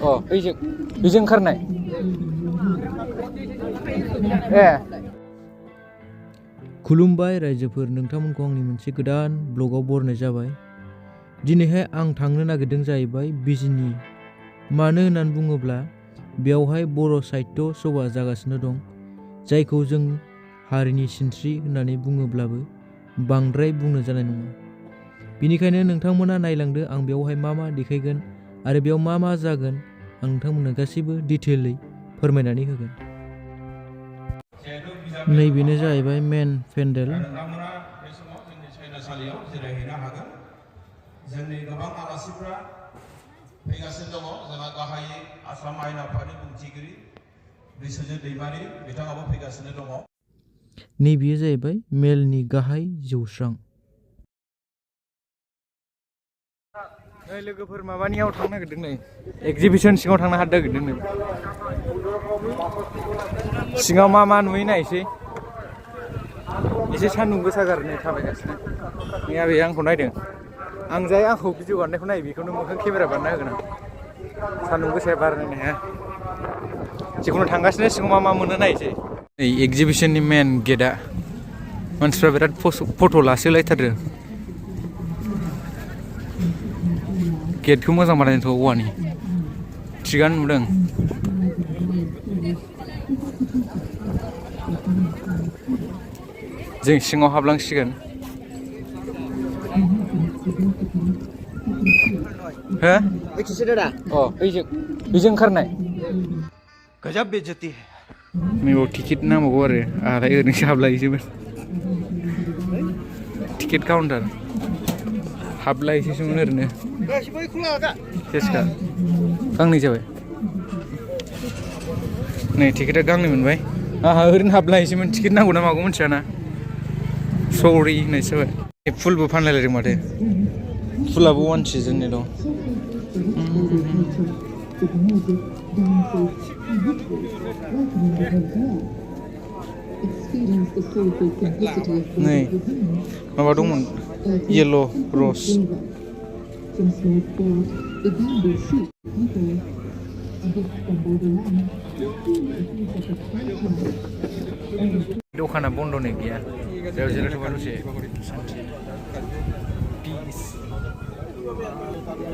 हो बेजों ओंखारनाय ए खुलुमबाय रायजोफोर, नोंथांमोनखौ आंनि मोनसे गोदान ब्लगाव बरायनाय जाबाय। दिनैहाय आं थांनो नागिरदों जाहैबाय बिजनि। मानो होननानै बुङोब्ला बेयावहाय बर' साहित्य सभा जागासिनो दं, जायखौ जों हारिनि सिनस्रि होननानै बुङोब्लाबो बांद्राय बुंनो जानाय नङा। बेनिखायनो नोंथांमोना नायलांदो आं बेयावहाय मा मा देखायगोन आरो बेयाव मा मा जागोन, आं नोंथांमोननो गासैबो डिटेलै फोरमायनानै होगोन। नैबेनो जाहैबाय मेन पेन्डेल। नोंथांमोना बे समाव जोंनि सायनासालियाव जिरायहैनो हागोन। जोंनि गोबां आलासिफ्रा फैगासिनो दङ। जोंहा गाहायै आसाम आयेन आफादनि बुंथिगिरि बिस्वजित दैमारि बिथाङाबो फैगासिनो दङ। नैबेयो जाहैबाय मेलनि गाहाय जौस्रां। लोगोफोर माबानियाव थांनो नागिरदों नै, एगजिबिसन सिङाव थांनो नागिरदों नै। सिङाव मा मा नुयो नायसै। एसे सान्दुं गोसा गार नै थाबायगासिनो। नै आबै आंखौ नायदों, आं जाय आंखौ भिडिअ बानायनायखौ नायो बेखौनो मोखां केमेरा बानायना होगोन आं। सान्दुं गोसाया बार नायनो हाया। जिखुनु थांगासिनो सिङाव मा मा मोनो नायसै। नै एगजिबिसननि मेन गेटआ, मानसिफ्रा बिराद फट' लासोलायथारदों। गेटखौ मोजां बानायदोंथ' औवानि, थिगानो नुदों। जों सिङाव हाबलांसिगोन। हो बेजों ओंखारनाय गजब बेइज्जती है। नैबाव टिकेट नांबावगौ आरो आंहालाय ओरैनोसो हाबलायसैमोन। टिकेट काउन्टार हाबलायसैसोमोन ओरैनो। सेसखा गांनै जाबाय। नै टिकेटआ गांनै मोनबाय। आंहा ओरैनो हाबलायसैमोन, टिकेट नांगौ ना मागौ मिथियाना। सरि होननायसो जाबाय। फुलबो फानलायलायदों माथो। फुलाबो वान सिजोननि दं। नै माबा दंमोन, येल' रस। दखाना बन्द'नै गैया, बेयाव जिरायथ'बाय दसे सानसे।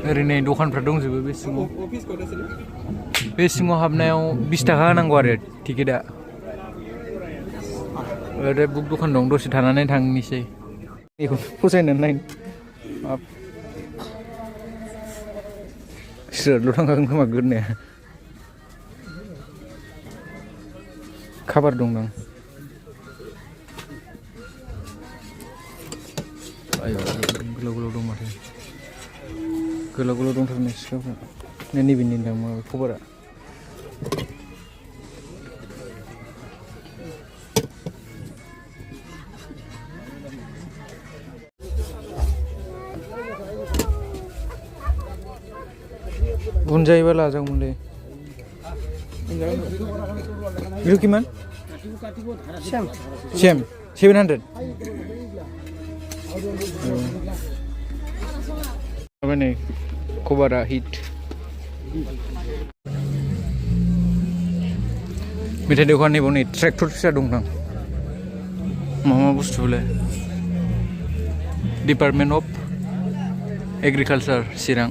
ओरै नै दखानफ्रा दंजोबो बे सिङाव। बे सिङाव हाबनायाव 20 थाखा होनांगौ आरो टिकेटआ। ओरै बुक दखान दं, दसे थानानै थांनोसै। बेखौ फसायनानै नायनो सोरल' थांखागोन खोमा गोदनाया। खाबार दंदां। गोलाव गोलाव दं माथो, गोलाव गोलाव दंथारनो सिखाफ्रा। नैबेनि दां माबा खबारा। उनजायोबा लाजागौमोनलै। बेखौ किमान? सेम 700। माबा नै खबारा हिट। मेथाइ दखान नैबाव नै ट्रेक्टर फिसा दंदां। मा मा बुस्थु बेलाय? Department of agriculture Chirang.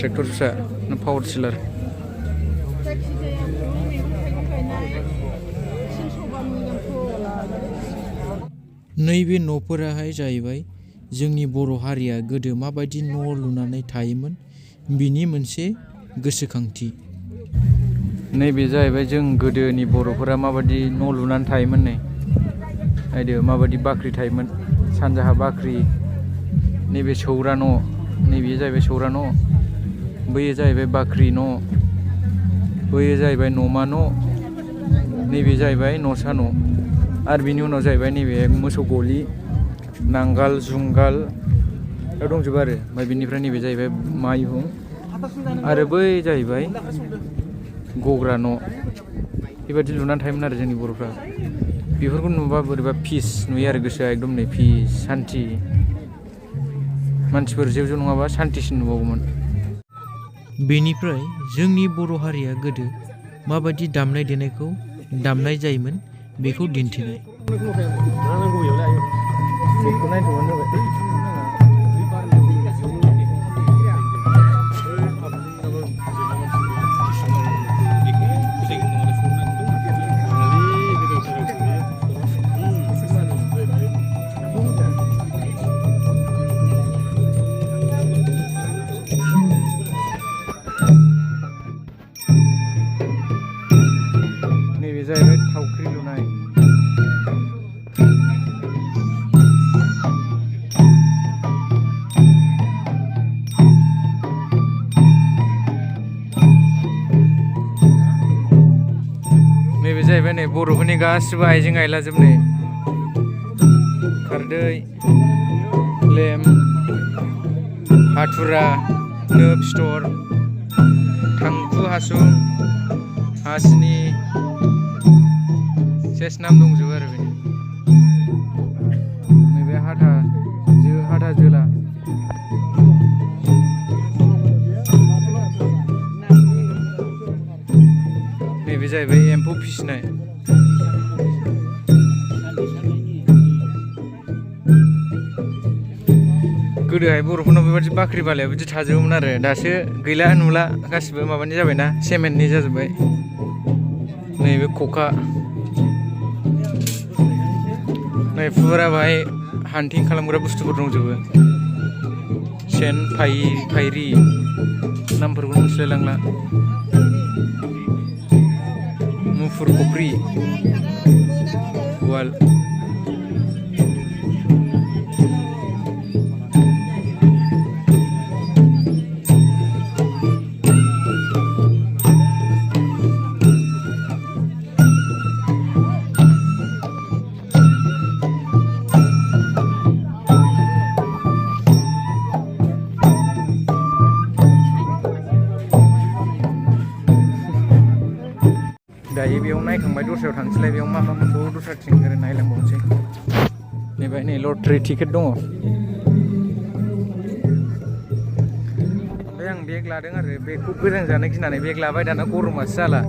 Tractor फिसा ना पावार टिलार? नैबे न'फोराहाय जाहैबाय जोंनि बर' हारिया गोदो माबायदि न' लुनानै थायोमोन बिनि मोनसे गोसोखांथि। नैबे जाहैबाय जों गोदोनि बर'फोरा माबायदि न' लुनानै थायोमोन। नै नायदो माबायदि बाख्रि थायोमोन। सानजाहा बाख्रि, नैबे सौरा न', नैबे जाहैबाय सौरा न', बैयो जाहैबाय बाख्रि न', बैयो जाहैबाय न'मा न', नैबे जाहैबाय न'सा न'। आरो बिनि उनाव जाहैबाय नैबे मोसौ गलि, नांगाल जुंगाल दा दंजोबो आरो। ओमफ्राय बिनिफ्राय नैबे जाहैबाय माइहुं, आरो बै जाहैबाय गग्रा न'। बेबायदि लुनानै थायोमोन आरो जोंनि बर'फ्रा। बेफोरखौ नुबा बोरैबा पिस नुयो आरो गोसोआ एकदम नै पिस सान्थि मानसिफोर जेव जेव नङाबा सान्थिसिन नुबावगौमोन। बेनिफ्राय जोंनि बर' हारिया गोदो माबायदि दामनाय देनायखौ दामनाय जायोमोन बेखौ दिन्थिनाय। नैबे जाहैबाय थावख्रि लुनाय। नैबे जाहैबाय नै बर'फोरनि गासिबो आइजें आइलाजोब नै खारदै, लेम, हाथुरा, नो फिथर, थांखु हासुं, हासिनि सेस नाम दंजोबो आरो बेनि। नैबे हाथा जोला। नैबे जाहैबाय एम्फौ फिसिनाय। गोदोहाय बर'फोरनाव बेबादि बाख्रि बालाया बिदि थाजोबोमोन आरो दासो गैला नुला गासिबो माबानि जाबायना सेमेन्टनि जाजोब्बाय। नैबे खखा नै फुरा बाहाय हान्टिं खालामग्रा बुस्थुफोर दंजोबो। सेन फायरि नामफोरखौ मिथिलायलांला। मुफुर खफ्रि उवाल। दायो बेयाव नायखांबाय दस्रायाव थांसैलाय बेयाव मा मा मोनबावो दस्राथिं ओरै नायलांबावनोसै। नैबाय नै लटारि टिकेट दङ। ओमफ्राय आं बेग लादों आरो बेगखौ गोजां जानो गिनानै बेग लाबाय दाना गरमासो जाला।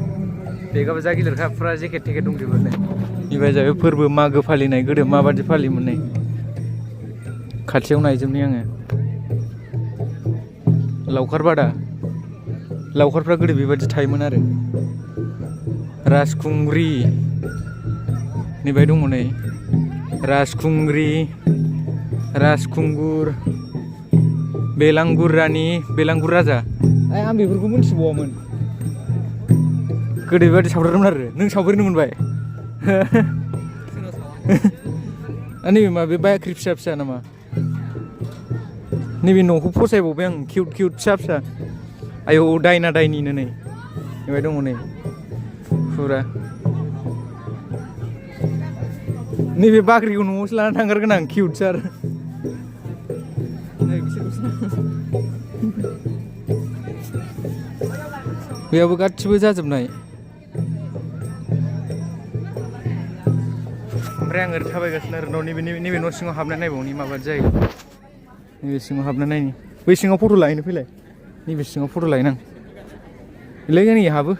बेगाबो जा गिलिरखा फुरा जेकेट टेकेट दंजोबो नै। बेनिफ्राय जाहैबाय फोरबो मागो फालिनाय गोदो माबादि फालियोमोन नै खाथियाव नायजोबनि आङो। लावखार बादा लावखारफ्रा गोदो बेबादि थायोमोन आरो। राजखुंग्रि नैबाय दङ नै राजखुंग्रि, राजखुंगुर, बेलांगुर रानि, बेलांगुर राजा। आं बेफोरखौ मिथिबावामोन। गोदो बेबादि सावथारोमोन आरो। नों सावफेरनो मोनबाय? नैबे माबे बाख्रि फिसा फिसा नामा? नैबे न'खौ फसायबावबाय आं किउट किउट फिसा फिसा। आयौ दायना दायनिनो नै बेवहाय दङ नै फुरा। नैबे बाख्रिखौ न'आवसो लानानै थांगारगोन आं किउटसार। बेयावबो गासिबो जाजोबनाय। ओमफ्राय आं ओरै थाबायगासिनो आरो नैबे न' सिङाव हाबनानै नायबावनि माबादि जायो। नैबे सिङाव हाबना नायनि। बै सिङाव फट' लाहैनो फैलाय। नैबे सिङाव फट' लाहैनां। बेलाय नै हाबो।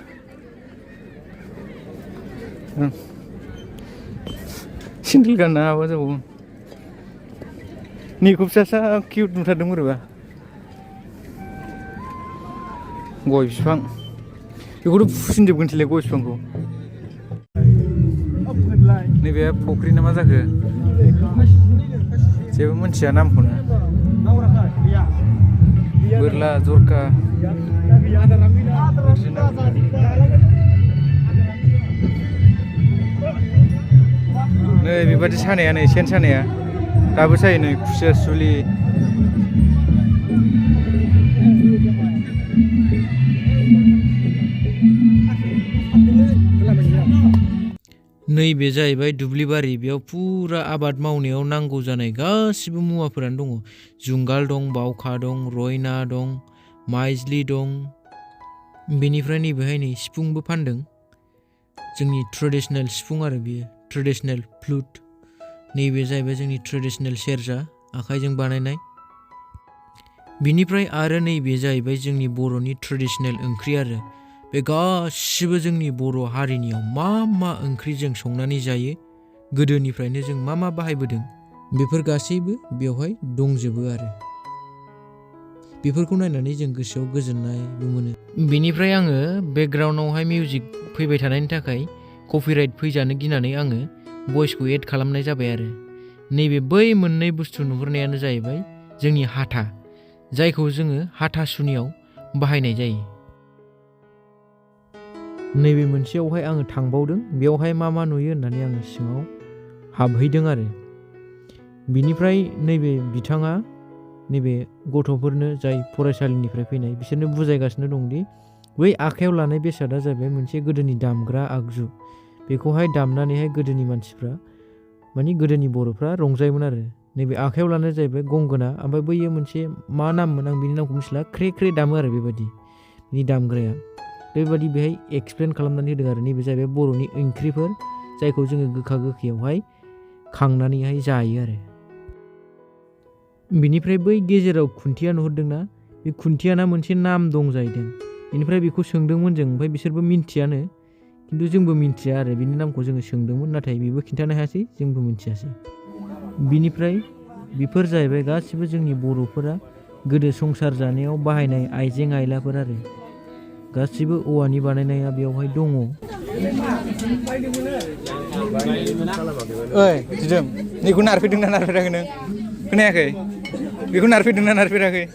सिन्देल गानना हाबा जाबावो। नैखौ फिसा फिसा किउट नुथारदों बोरैबा। गय बिफां बेखौथ' फुसिनजोबगोनसैलाय गय बिफांखौ। नैबे फख्रि ना मा जाखो जेबो मिथिया नामखौनो। बोरला जरखा नै बेबादि सानाया नै सेन सानाया दाबो सायो नै खुसिया सुलि। नैबे जाहैबाय दुब्लिबारि। बेयाव फुरा आबाद मावनायाव नांगौ जानाय गासिबो मुवाफोरानो दङ। जुंगाल दं, बावखा दं, रयना दं, माइज्लि दं। बेनिफ्राय नैबेहाय नै सिफुंबो फानदों। जोंनि ट्रेडिसनेल सिफुं आरो बियो ट्रेडिशनेल फ्लुट, नैबे जाहैबाय जोंनि ट्रेडिशनेल सेरजा आखाइजों बानायनाय। बिनिफ्राय आरो नैबे जाहैबाय जोंनि बर'नि ट्रेडिशनेल ओंख्रि आरो बे गासिबो जोंनि बर' हारिनियाव मा मा ओंख्रि जों संनानै जायो, गोदोनिफ्रायनो जों मा मा बाहायबोदों, बेफोर गासैबो बेवहाय दंजोबो आरो बेफोरखौ नायनानै जों गोसोआव गोजोननायबो मोनो। बेनिफ्राय आङो बेकग्राउन्डआवहाय मिउजिक फैबाय थानायनि थाखाय कपिराइट फैजानो गिनानै आङो भइसखौ एड खालामनाय जाबाय आरो नैबे बै मोननै बुस्थु नुहुरनायानो जाहैबाय जोंनि हाथा, जायखौ जोङो हाथासुनियाव बाहायनाय जायो। नैबे मोनसेयावहाय आङो थांबावदों, बेवहाय मा मा नुयो होननानै आङो सिङाव हाबहैदों आरो बिनिफ्राय नैबे बिथाङा नैबे गथ'फोरनो जाय फरायसालिनिफ्राय फैनाय बिसोरनो बुजायगासिनो दंदि बै आखायाव लानाय बेसादा जाहैबाय मोनसे गोदोनि दामग्रा आगजु, बेखौहाय दामनानैहाय गोदोनि मानसिफ्रा मानि गोदोनि बर'फ्रा रंजायोमोन आरो नैबे आखायाव लानाय जाहैबाय गंगोना, ओमफ्राय बैयो मोनसे मा नाममोन आं बिनि नामखौ मिथिला, ख्रे ख्रे दामो आरो बेबायदि बिनि दामग्राया। बेबायदि बेहाय एक्सप्लेन खालामनानै होदों आरो नैबे जाहैबाय बर'नि ओंख्रिफोर जायखौ जोङो गोखा गोखैयावहाय खांनानैहाय जायो आरो बिनिफ्राय बै गेजेराव खुन्थिया नुहुरदोंना, बे खुन्थियाना मोनसे नाम दं जाहैदों। बेनिफ्राय बेखौ सोंदोंमोन जों, ओमफ्राय बिसोरबो मिन्थियानो, खिन्थु जोंबो मिन्थिया आरो बिनि नामखौ जोङो सोंदोंमोन, नाथाय बेबो खिन्थानो हायासै, जोंबो मिन्थियासै। बिनिफ्राय बेफोर जाहैबाय गासिबो जोंनि बर'फोरा गोदो संसार जानायाव बाहायनाय आइजें आइलाफोर आरो गासिबो औवानि बानायनाया बेवहाय दङ। ओइ दिदोम, बेखौ नारफेरदोंना नारफेराखै नों? खोनायाखै? बेखौ नारफेरदोंना नारफेराखै?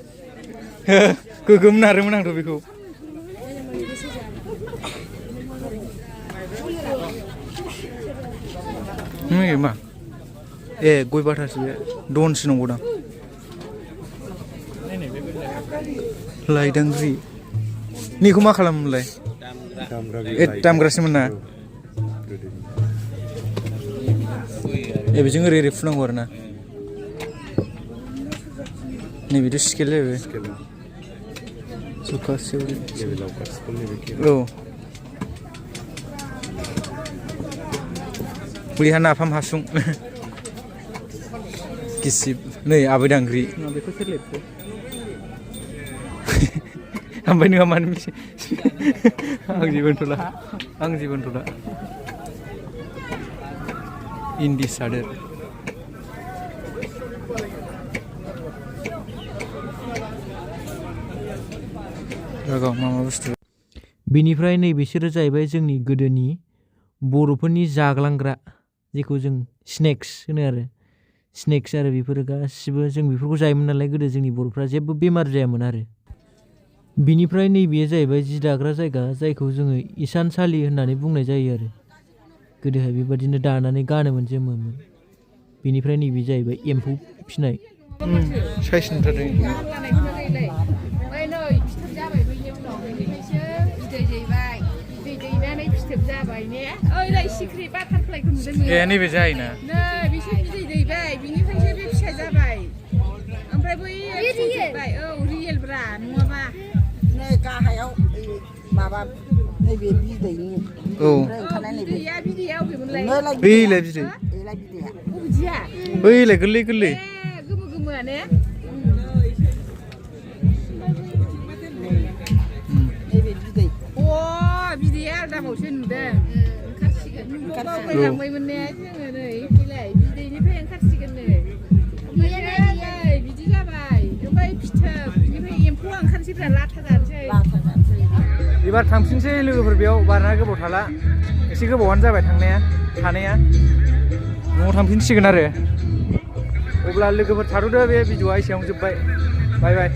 गोगोम नारोमोन आंथ' बेखौ। मा? ए गय बाथासो बे, दनसो नंगौदां। लाइदांग्रि निखौ मा खालामोमोनलाय? दामग्रासोमोन ना? ए बेजों ओरै ओरै फुनांगौ आरो ना? नैबेथ' स्केल जाहैबाय। औ बैहा नाफाम हासुं गिसिब, नै आबै दांग्रि। बेखौ सोर लिरखो? ओमफ्राय नोंहा मानो मिथि? आं जेबो होनथ'ला। इन्दि सादोर। मा बुस्थु? बेनिफ्राय नैबेसोरो जाहैबाय जोंनि गोदोनि बर'फोरनि जाग्लांग्रा, जेखौ जों स्नेक्स होनो आरो स्नेक्स आरो बेफोरो गासिबो जों बेफोरखौ जायोमोन नालाय गोदो जोंनि बर'फ्रा जेबो बेमार जायामोन आरो। बिनिफ्राय नैबेयो जाहैबाय जि दाग्रा जायगा, जायखौ जोङो इसानसालि होननानै बुंनाय जायो आरो गोदोहाय बेबादिनो दानानै गानोमोन जोमोमोन। बेनिफ्राय नैबे जाहैबाय एम्फौ फिनाय। साइस नुथारदों। ए नैबे जायोना? नै बिसोर बिदै दैबाय, बिनिफ्रायसो बे फिसा जाबाय, ओमफ्राय बै फिथोबबाय। औ रियेलब्रा, नङाबा नै गाहायाव माबा नैबे बिदैनि ओंखारनाय बिदैया अबेमोनलाय? बैलाय बिदै, बिदिया बैलाय गोरलै गोरलै गोमो गोमोआनो। नैबे बिदै, बिदैया आलदाबावसो नुदों। बावलायलांबायमोन ने जोङो। नै फैलाय, बिदैनिफ्राय ओंखारसिगोन नै, ओमफ्राय बिदि जाबाय, ओमफ्राय फिथोब, बिनिफ्राय एम्फौआ ओंखारनोसै, लाथा जानोसै। एबार थांफिनसै लोगोफोर, बेयाव बारा गोबाव थाला, एसे गोबावानो जाबाय थानाया न'आव थांफिनसिगोन आरो। अब्ला लोगोफोर थाथ'दो, बे भिडिअआ एसेयावनो जोब्बाय। बाय बाय।